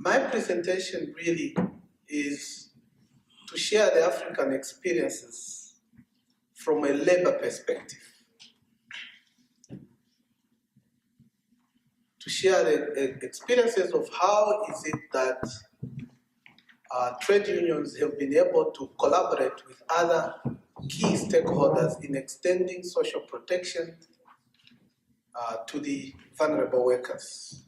My presentation really is to share the African experiences from a labor perspective. To share the experiences of how is it that trade unions have been able to collaborate with other key stakeholders in extending social protection to the vulnerable workers.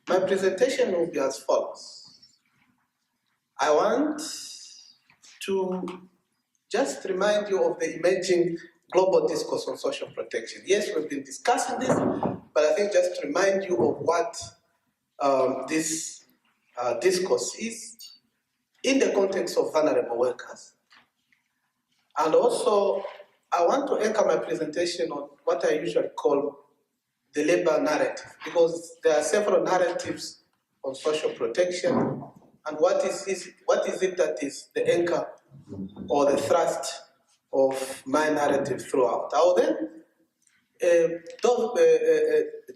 My presentation will be as follows. I want to just remind you of the emerging global discourse on social protection. Yes, we've been discussing this, but I think just to remind you of what this discourse is in the context of vulnerable workers. And also, I want to anchor my presentation on what I usually call the labor narrative, because there are several narratives on social protection, and what is it that is the anchor or the thrust of my narrative throughout. I will then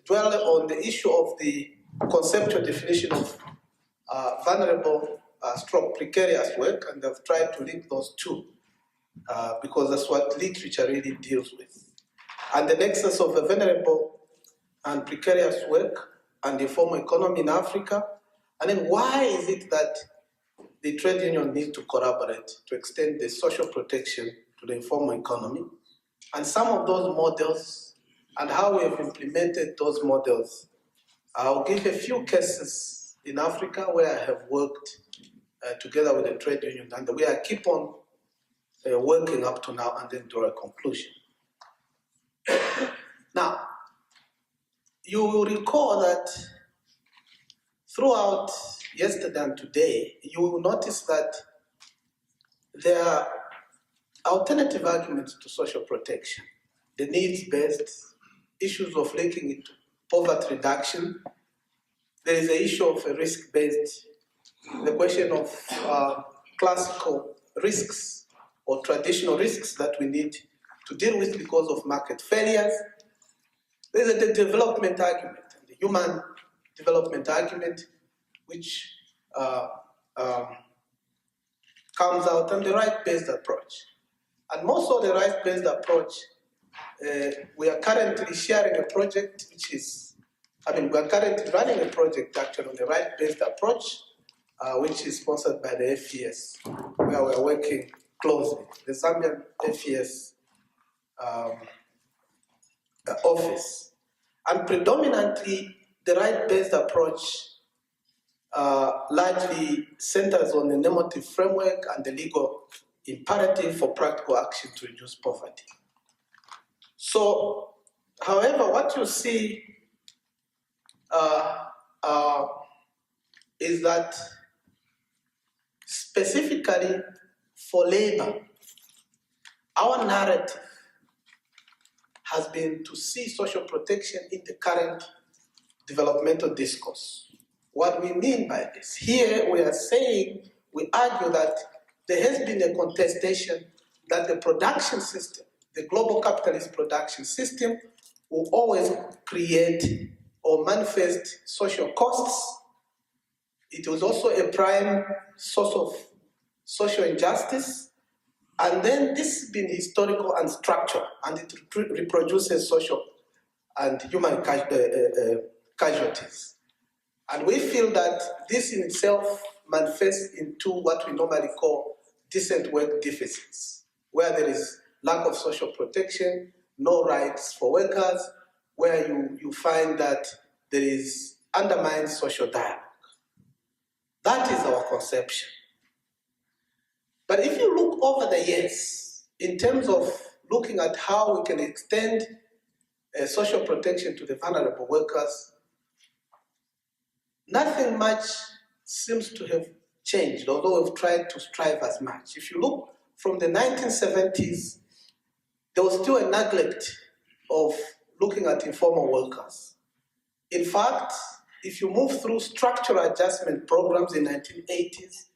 dwell on the issue of the conceptual definition of vulnerable stroke precarious work, and I've tried to link those two because that's what literature really deals with. And the nexus of the vulnerable and precarious work and the informal economy in Africa, and then why is it that the trade union needs to collaborate to extend the social protection to the informal economy, and some of those models and how we have implemented those models. I'll give a few cases in Africa where I have worked together with the trade union, and we are keep on working up to now, and then draw a conclusion. Now, you will recall that throughout yesterday and today, you will notice that there are alternative arguments to social protection, the needs-based, issues of linking it to poverty reduction. There is the issue of a risk-based, the question of classical risks or traditional risks that we need to deal with because of market failures. There's the development argument, the human development argument, which comes out, and the right-based approach. And most of the right-based approach, we are currently sharing a project which is, we are currently running a project actually on the right-based approach, which is sponsored by the FES, where we're working closely, the Zambian FES office. And predominantly, the right-based approach largely centers on the normative framework and the legal imperative for practical action to reduce poverty. So, however, what you see is that specifically for labor, our narrative has been to see social protection in the current developmental discourse. What we mean by this, here we are saying, we argue that there has been a contestation that the production system, the global capitalist production system, will always create or manifest social costs. It was also a prime source of social injustice. And then this has been historical and structural, and it reproduces social and human casualties. And we feel that this in itself manifests into what we normally call decent work deficits, where there is lack of social protection, no rights for workers, where you find that there is undermined social dialogue. That is our conception. But if you look over the years, in terms of looking at how we can extend social protection to the vulnerable workers, nothing much seems to have changed, although we've tried to strive as much. If you look from the 1970s, there was still a neglect of looking at informal workers. In fact, if you move through structural adjustment programs in the 1980s,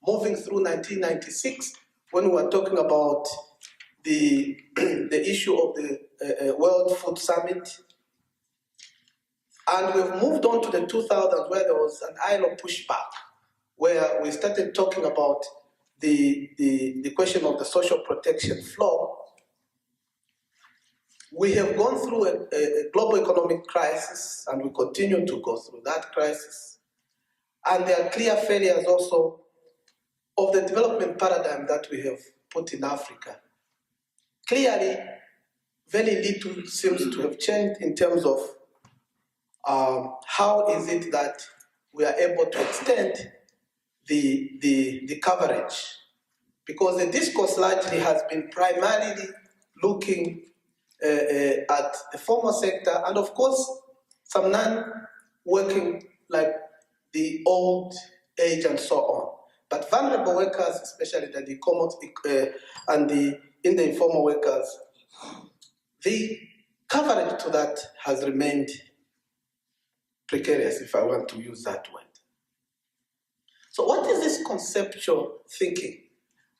moving through 1996, when we were talking about the issue of the World Food Summit, And we've moved on to the 2000s where there was an ILO pushback, where we started talking about the question of the social protection floor. We have gone through a global economic crisis, and we continue to go through that crisis. And there are clear failures also of the development paradigm that we have put in Africa. Clearly, very little seems to have changed in terms of how is it that we are able to extend the coverage. Because the discourse largely has been primarily looking at the formal sector, and of course, some non-working like the old age and so on. But vulnerable workers, especially in the informal workers, the coverage to that has remained precarious, if I want to use that word. So what is this conceptual thinking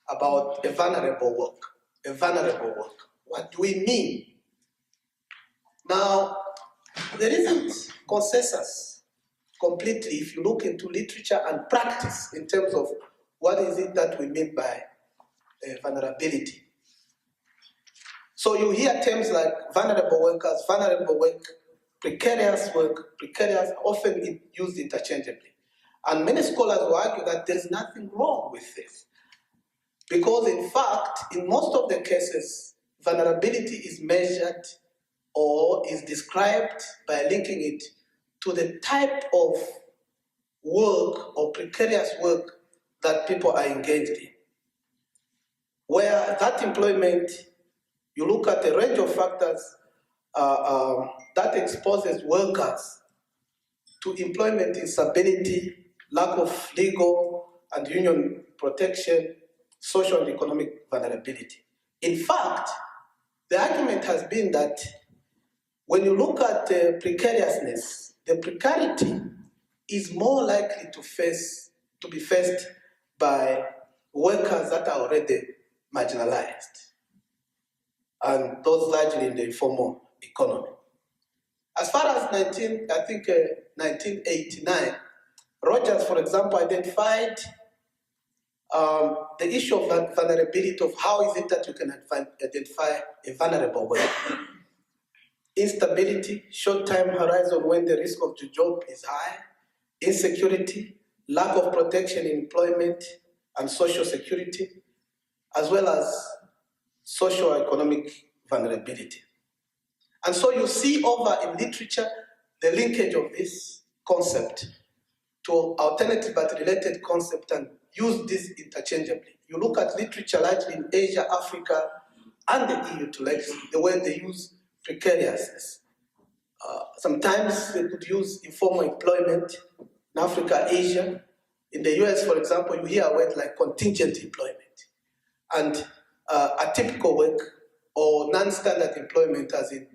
about a vulnerable work? A vulnerable work. What do we mean? Now, there isn't consensus completely if you look into literature and practice in terms of what is it that we mean by vulnerability. So you hear terms like vulnerable workers, vulnerable work, precarious work, precarious, often used interchangeably. And many scholars will argue that there's nothing wrong with this. Because in fact, in most of the cases, vulnerability is measured or is described by linking it to the type of work or precarious work that people are engaged in. Where that employment, you look at a range of factors that exposes workers to employment instability, lack of legal and union protection, social and economic vulnerability. In fact, the argument has been that when you look at precariousness, the precarity is more likely to be faced by workers that are already marginalized, and those largely in the informal economy. As far as 1989, Rogers, for example, identified the issue of vulnerability, of how is it that you can identify a vulnerable worker. Instability, short time horizon when the risk of the job is high, insecurity, lack of protection in employment and social security, as well as socio-economic vulnerability. And so you see over in literature the linkage of this concept to alternative but related concept and use this interchangeably. You look at literature largely in Asia, Africa, and the EU to like the way they use precariousness. Sometimes they could use informal employment in Africa, Asia. In the US, for example, you hear a word like contingent employment and atypical work or non-standard employment as in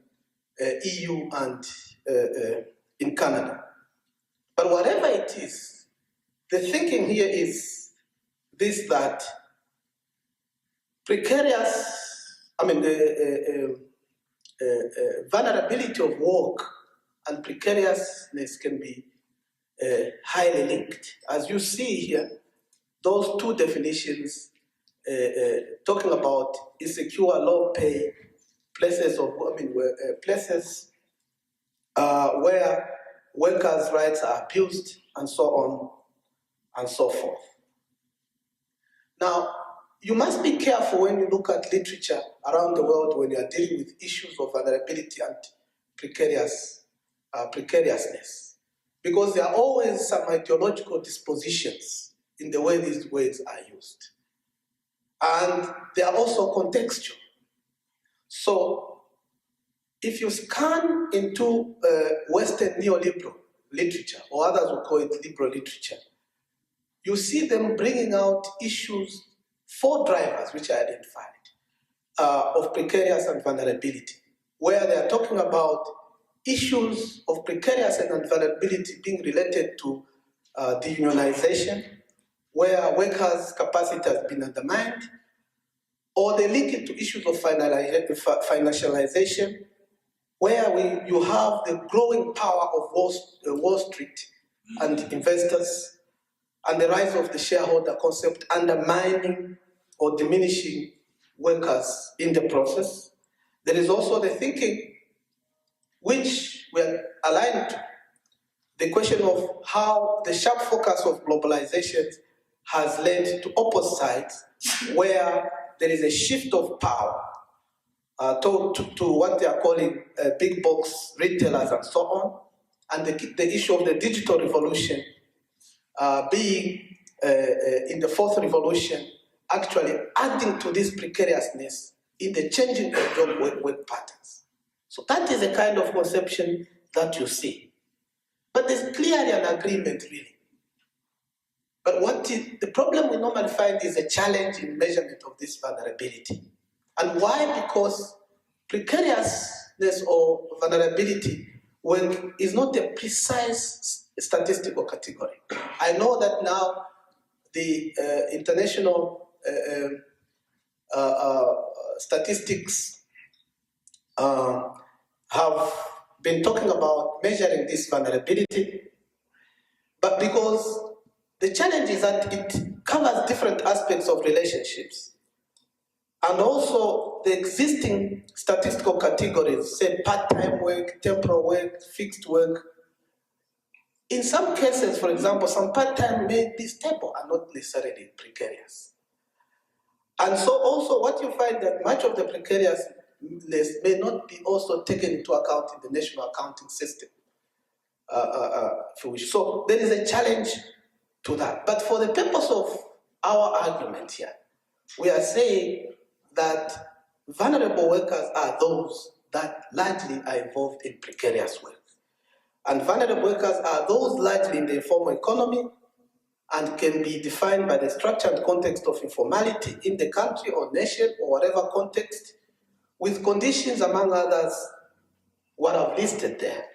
EU and in Canada. But whatever it is, the thinking here is this, that vulnerability of work and precariousness can be highly linked. As you see here, those two definitions talking about insecure, low pay, places where workers' rights are abused, and so on and so forth. Now, you must be careful when you look at literature around the world when you are dealing with issues of vulnerability and precariousness, because there are always some ideological dispositions in the way these words are used. And they are also contextual. So, if you scan into Western neoliberal literature, or others will call it liberal literature, you see them bringing out issues, 4 drivers which are identified, of precarious and vulnerability, where they are talking about issues of precarious and vulnerability being related to deunionization, where workers' capacity has been undermined, or they link it to issues of financialization, where you have the growing power of Wall Street and investors, and the rise of the shareholder concept undermining or diminishing workers in the process. There is also the thinking, which we are aligned to, the question of how the sharp focus of globalization has led to opposite sides, where there is a shift of power to what they are calling big box retailers and so on, and the issue of the digital revolution being in the fourth revolution, actually adding to this precariousness in the changing of job work patterns. So that is a kind of conception that you see. But there's clearly an agreement, really. But the problem we normally find is a challenge in measurement of this vulnerability. And why? Because precariousness or vulnerability work is not a precise statistical category. I know that now the international statistics have been talking about measuring this vulnerability, but because the challenge is that it covers different aspects of relationships, and also the existing statistical categories, say part-time work, temporal work, fixed work. In some cases, for example, some part-time may be stable and not necessarily precarious. And so also what you find that much of the precariousness may not be also taken into account in the national accounting system. So there is a challenge to that. But for the purpose of our argument here, we are saying that vulnerable workers are those that largely are involved in precarious work. And vulnerable workers are those largely in the informal economy and can be defined by the structure and context of informality in the country or nation or whatever context, with conditions, among others, what I've listed there.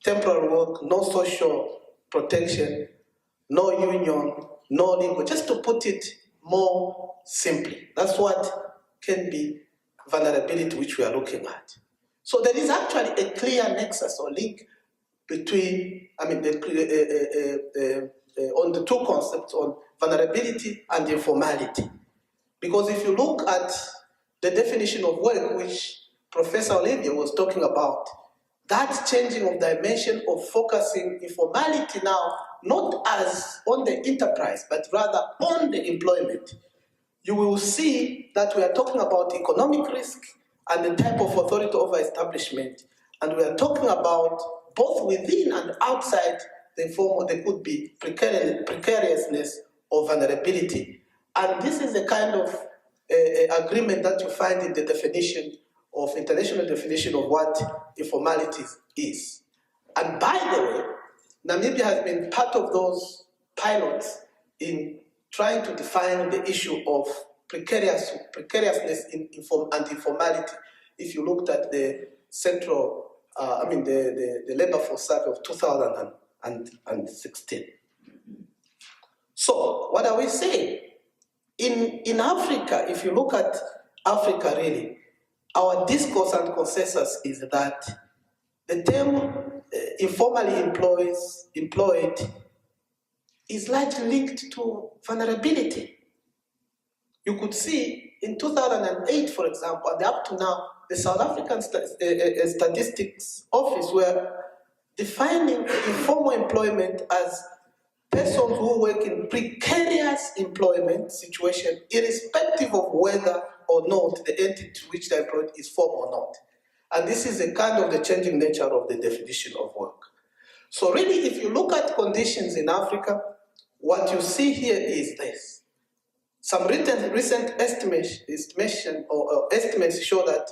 Temporary work, no social protection, no union, no legal, just to put it more simply. That's what can be vulnerability which we are looking at. So there is actually a clear nexus or link between, on the two concepts on vulnerability and informality. Because if you look at the definition of work, which Professor Olivia was talking about, that changing of dimension of focusing informality now, not as on the enterprise, but rather on the employment. You will see that we are talking about economic risk and the type of authority over establishment. And we are talking about both within and outside the informal, there could be precariousness or vulnerability. And this is the kind of agreement that you find in the definition of international definition of what informality is. And by the way, Namibia has been part of those pilots in trying to define the issue of precariousness and informality. If you looked at the central, the labor force survey of 2016. So what are we saying? In Africa, if you look at Africa really, our discourse and consensus is that the term informally employed is largely linked to vulnerability. You could see in 2008, for example, and up to now, the South African Statistics Office were defining informal employment as persons who work in precarious employment situation, irrespective of whether or not the entity to which they are employed is formal or not. And this is a kind of the changing nature of the definition of work. So really, if you look at conditions in Africa, what you see here is this. Some recent estimation or estimates show that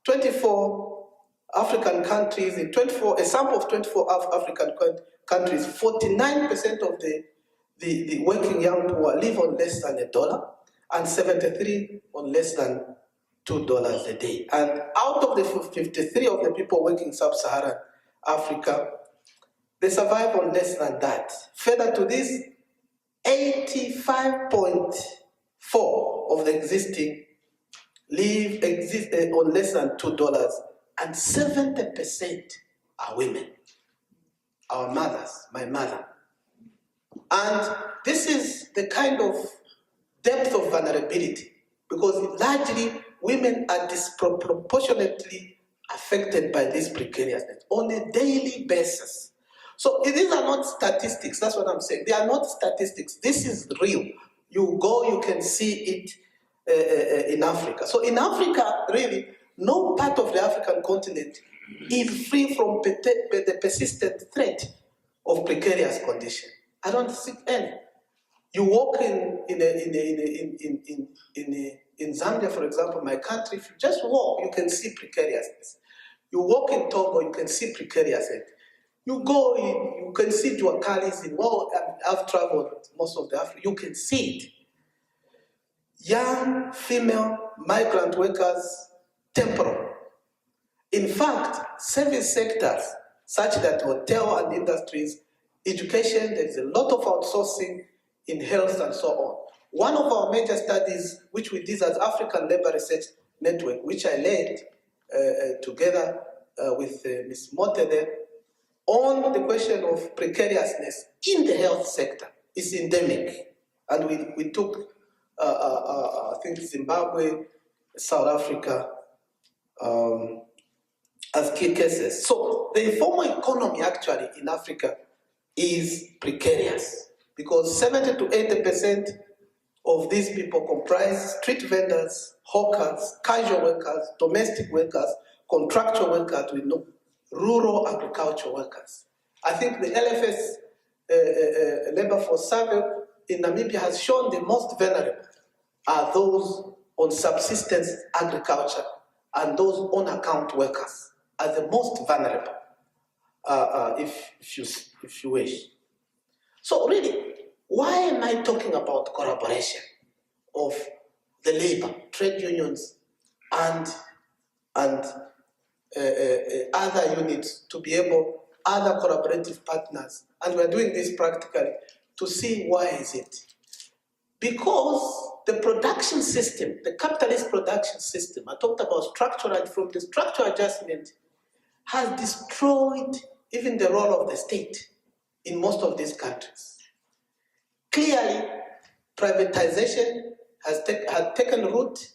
24 African countries, a sample of 24 African countries, 49% of the working young poor live on less than $1, and 73 on less than $2 a day. And out of the 53 of the people working in sub-Saharan Africa, they survive on less than that. Further to this, 85.4 of the existing exist on less than $2 and 70% are women. Our mothers, my mother. And this is the kind of depth of vulnerability, because largely women are disproportionately affected by this precariousness on a daily basis. So these are not statistics, that's what I'm saying. They are not statistics, this is real. You go, you can see it in Africa. So in Africa, really, no part of the African continent is free from the persistent threat of precarious condition. I don't see any. You walk in Zambia, for example, my country, if you just walk, you can see precariousness. You walk in Togo, you can see precariousness. You go in, you can see Juakalis in, well, I've traveled most of the Africa, you can see it. Young female migrant workers, temporal. In fact, service sectors, such that hotel and industries, education, there's a lot of outsourcing in health and so on. One of our major studies, which we did as African Labour Research Network, which I led together with Ms. Mote there, on the question of precariousness in the health sector, is endemic. And we took, I think, Zimbabwe, South Africa, as key cases. So the informal economy actually in Africa is precarious, because 70 to 80% of these people comprise street vendors, hawkers, casual workers, domestic workers, contractual workers, we know, rural agricultural workers. I think the LFS labor force survey in Namibia has shown the most vulnerable are those on subsistence agriculture and those on account workers are the most vulnerable, if you wish. So really, why am I talking about collaboration of the labor, trade unions, and other units to be able, other collaborative partners, and we're doing this practically to see why is it? Because the production system, the capitalist production system, I talked about structural, and from the structural adjustment, has destroyed even the role of the state in most of these countries. Clearly, privatization has taken root,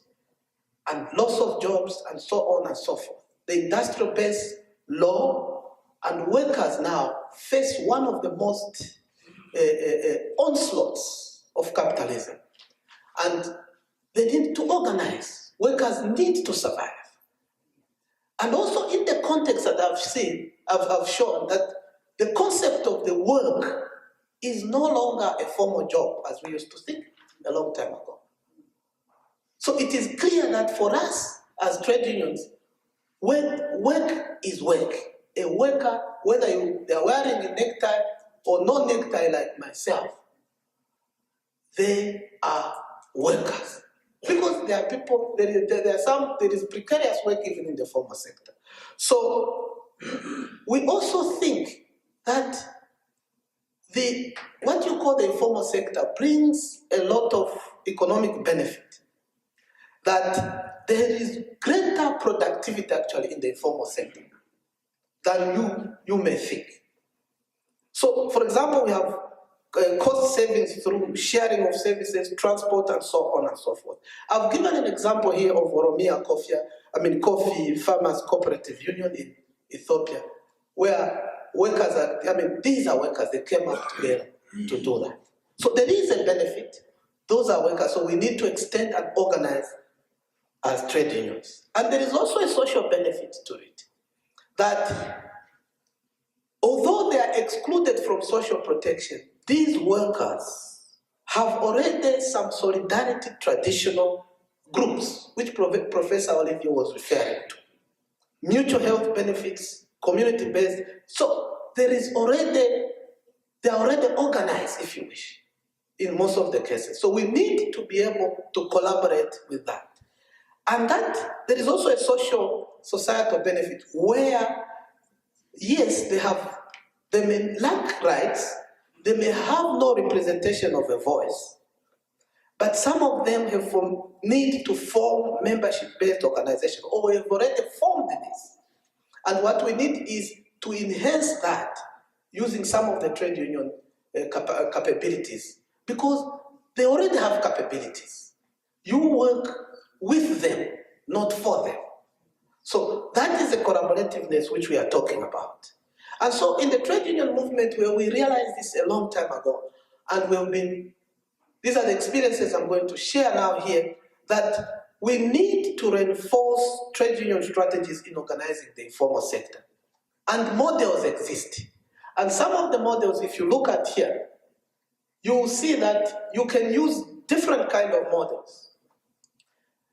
and loss of jobs, and so on and so forth. The industrial base low, and workers now face one of the most onslaughts of capitalism. And they need to organize. Workers need to survive. And also in the context that I've shown that the concept of the work is no longer a formal job as we used to think a long time ago. So it is clear that for us as trade unions, work is work. A worker, whether they're wearing a necktie or no necktie like myself, they are workers. Because there are people, there is precarious work even in the formal sector. So we also think that what you call the informal sector brings a lot of economic benefit. That there is greater productivity actually in the informal sector than you may think. So, for example, we have cost savings through sharing of services, transport, and so on and so forth. I've given an example here of Oromia Coffee Farmers Cooperative Union in Ethiopia, where workers these are workers, they came up together to do that. So there is a benefit. Those are workers, so we need to extend and organize as trade unions. And there is also a social benefit to it, that although they are excluded from social protection, these workers have already some solidarity traditional groups, which Professor Olivier was referring to. Mutual health benefits, community-based. So they're already organized, if you wish, in most of the cases. So we need to be able to collaborate with that. And that there is also a societal benefit where, yes, they may lack rights, they may have no representation of a voice, but some of them have need to form membership-based organizations, or have already formed this. And what we need is to enhance that using some of the trade union capabilities, because they already have capabilities. You work with them, not for them. So that is the collaborativeness which we are talking about. And so in the trade union movement, where we realized this a long time ago, and we've been, these are the experiences I'm going to share now here, that we need to reinforce trade union strategies in organizing the informal sector. And models exist. And some of the models, if you look at here, you will see that you can use different kind of models.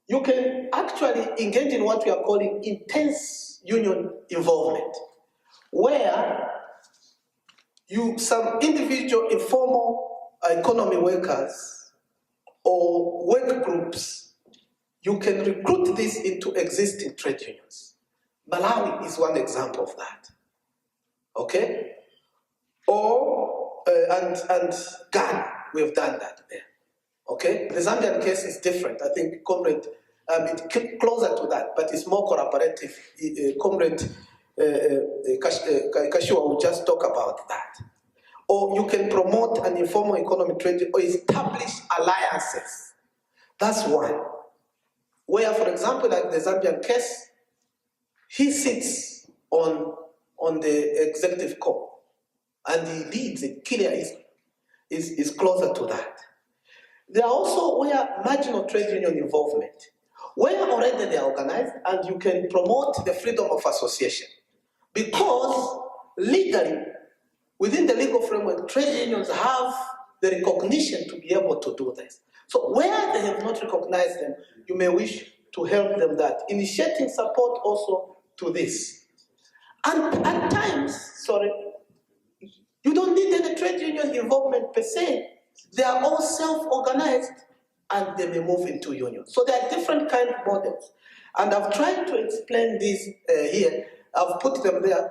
You can actually engage in what we are calling intense union involvement, where some individual informal economy workers or work groups, you can recruit this into existing trade unions. Malawi is one example of that. Okay? Or, and Ghana, we've done that there. Okay? The Zambian case is different. I think Comrade, it's closer to that, but it's more collaborative. Comrade Kashiwa will just talk about that. Or you can promote an informal economic trade or establish alliances. That's one. Where, for example, like the Zambian case, he sits on the executive core and he leads it. Kilia is closer to that. There are also where marginal trade union involvement, where already they are organized and you can promote the freedom of association. Because legally, within the legal framework, trade unions have the recognition to be able to do this. So where they have not recognized them, you may wish to help them that. Initiating support also to this. And at times, you don't need any trade union involvement per se. They are all self-organized and they may move into unions. So there are different kind of models. And I've tried to explain this here. I've put them there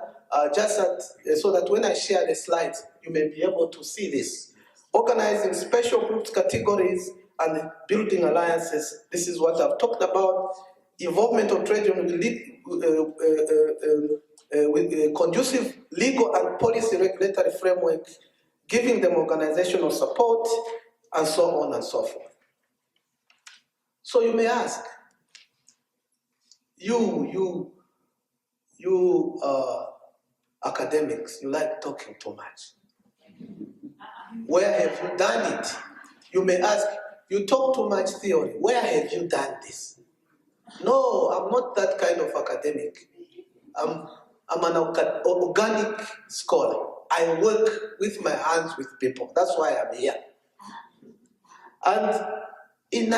so that when I share the slides, you may be able to see this. Organizing special groups, categories, and building alliances. This is what I've talked about. Involvement of trade union with conducive legal and policy regulatory framework, giving them organizational support, and so on and so forth. So you may ask, you academics, you like talking too much. Where have you done it? You may ask, you talk too much theory. Where have you done this? No, I'm not that kind of academic. I'm an organic scholar. I work with my hands with people. That's why I'm here. And in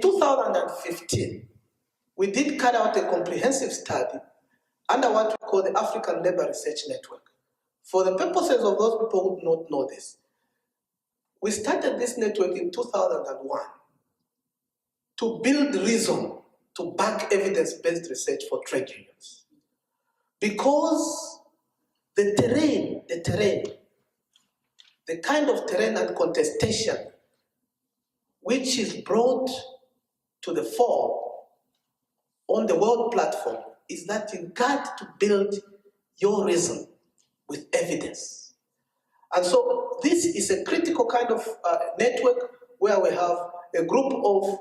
2015, we did carry out a comprehensive study under what we call the African Labour Research Network. For the purposes of those people who do not know this, we started this network in 2001 to build reason to back evidence-based research for trade unions. Because the kind of terrain and contestation which is brought to the fore on the world platform is that you got to build your reason with evidence. And so this is a critical kind of network where we have a group of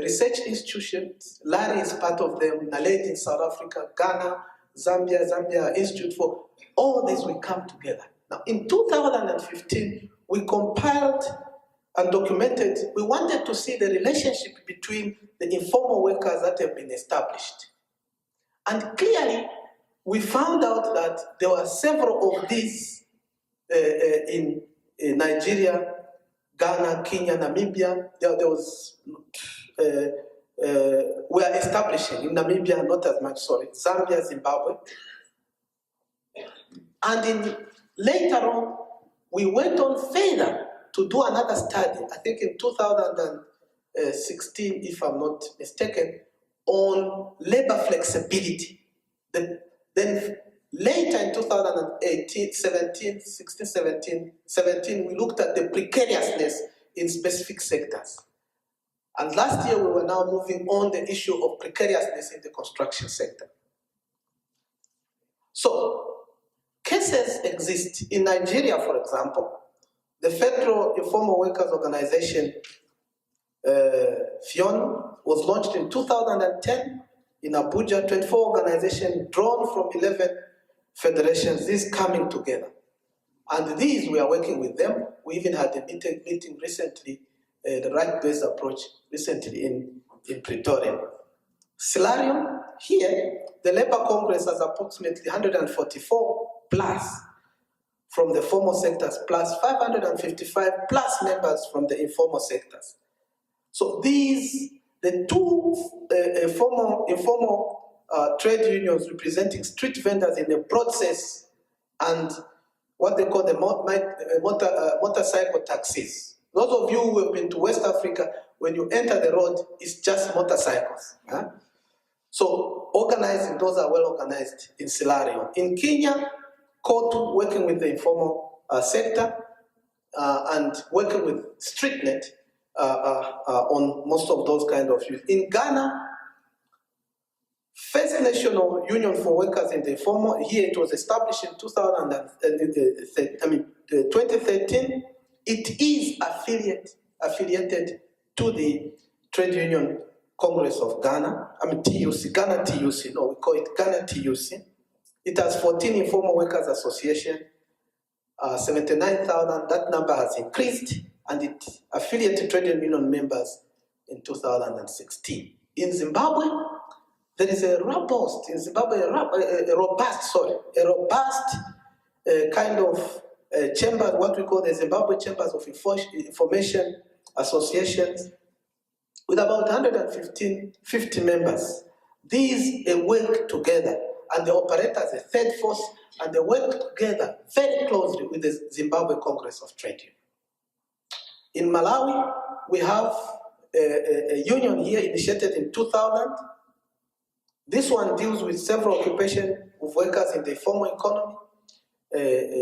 research institutions. Larry is part of them, Naledi in South Africa, Ghana, Zambia Institute for all this will come together. Now in 2015, we compiled and documented, we wanted to see the relationship between the informal workers that have been established. And clearly, we found out that there were several of these in Nigeria, Ghana, Kenya, Namibia. There was, we are establishing in Namibia, not as much, Zambia, Zimbabwe. And later on, we went on further to do another study, I think in 2016, if I'm not mistaken, on labor flexibility. Then later in 2018, 17, we looked at the precariousness in specific sectors. And last year, we were now moving on the issue of precariousness in the construction sector. So, cases exist. In Nigeria, for example, the Federal Informal Workers Organization, FION, was launched in 2010 in Abuja, 24 organizations drawn from 11 federations, these coming together. And these, we are working with them. We even had a meeting recently, the right-based approach, recently in Pretoria. Salarium, here, the Labour Congress has approximately 144 plus from the formal sectors, plus 555 plus members from the informal sectors. So these, the two informal trade unions representing street vendors in a broad sense, and what they call the motorcycle taxis. Those of you who have been to West Africa, when you enter the road, it's just motorcycles. Huh? So organizing, those are well organized in Silarium. In Kenya, COTU working with the informal sector and working with StreetNet on most of those kind of issues. In Ghana, First National Union for Workers in the Informal, here it was established in 2013. It is affiliated to the Trade Union Congress of Ghana, TUC, Ghana TUC, no, we call it Ghana TUC. It has 14 informal workers association, 79,000, that number has increased, and it affiliated trade union members in 2016. In Zimbabwe, there is a robust kind of chamber, what we call the Zimbabwe Chambers of Information Associations, with about 150 members. These work together, and they operate as a third force, and they work together very closely with the Zimbabwe Congress of Trade Union. In Malawi, we have a union here initiated in 2000. This one deals with several occupations of workers in the informal economy,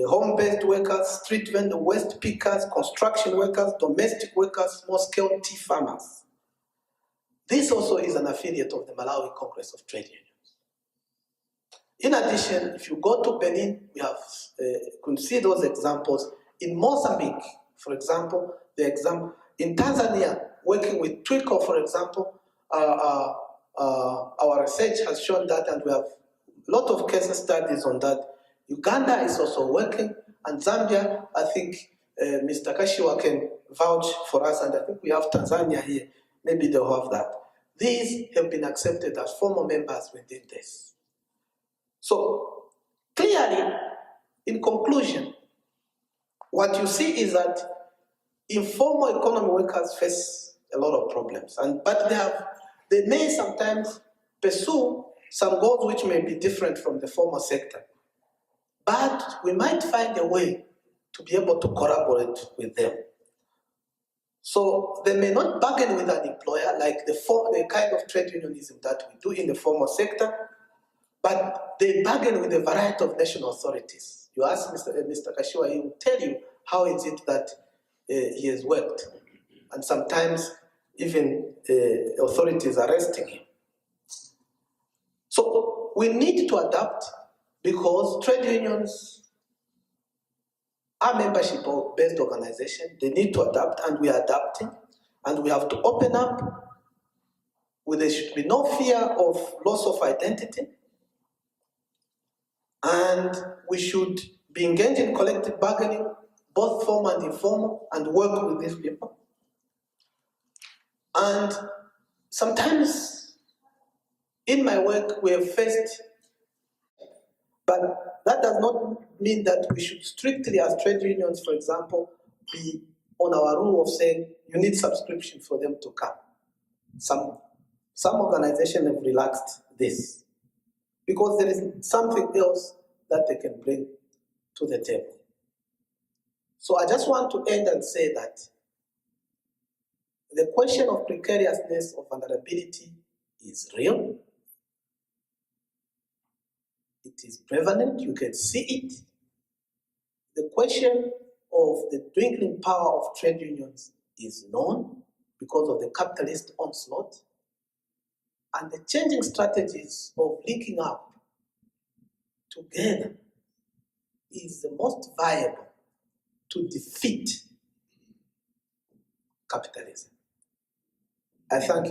home-based workers, street vendor, waste pickers, construction workers, domestic workers, small-scale tea farmers. This also is an affiliate of the Malawi Congress of Trade Unions. In addition, if you go to Benin, we have, you can see those examples. In Mozambique, for example, in Tanzania, working with Trywell, for example, our research has shown that, and we have a lot of case studies on that. Uganda is also working, and Zambia, I think Mr. Kashiwa can vouch for us, and I think we have Tanzania here. Maybe they'll have that. These have been accepted as former members within this. So, clearly, in conclusion, what you see is that informal economy workers face a lot of problems, but they may sometimes pursue some goals which may be different from the formal sector. But we might find a way to be able to collaborate with them. So they may not bargain with an employer like the kind of trade unionism that we do in the formal sector, but they bargain with a variety of national authorities. You ask Mr. Kashiwa, he will tell you how is it that he has worked. And sometimes even authorities arresting him. So we need to adapt, because trade unions are membership-based organizations. They need to adapt, and we are adapting. And we have to open up. There should be no fear of loss of identity. And we should be engaged in collective bargaining, both formal and informal, and work with these people. And sometimes in my work we have faced, but that does not mean that we should strictly, as trade unions, for example, be on our rule of saying you need subscription for them to come. Some organizations have relaxed this because there is something else that they can bring to the table. So I just want to end and say that the question of precariousness or vulnerability is real. It is prevalent, you can see it. The question of the dwindling power of trade unions is known. because of the capitalist onslaught, and the changing strategies of linking up together is the most viable to defeat capitalism. I thank you.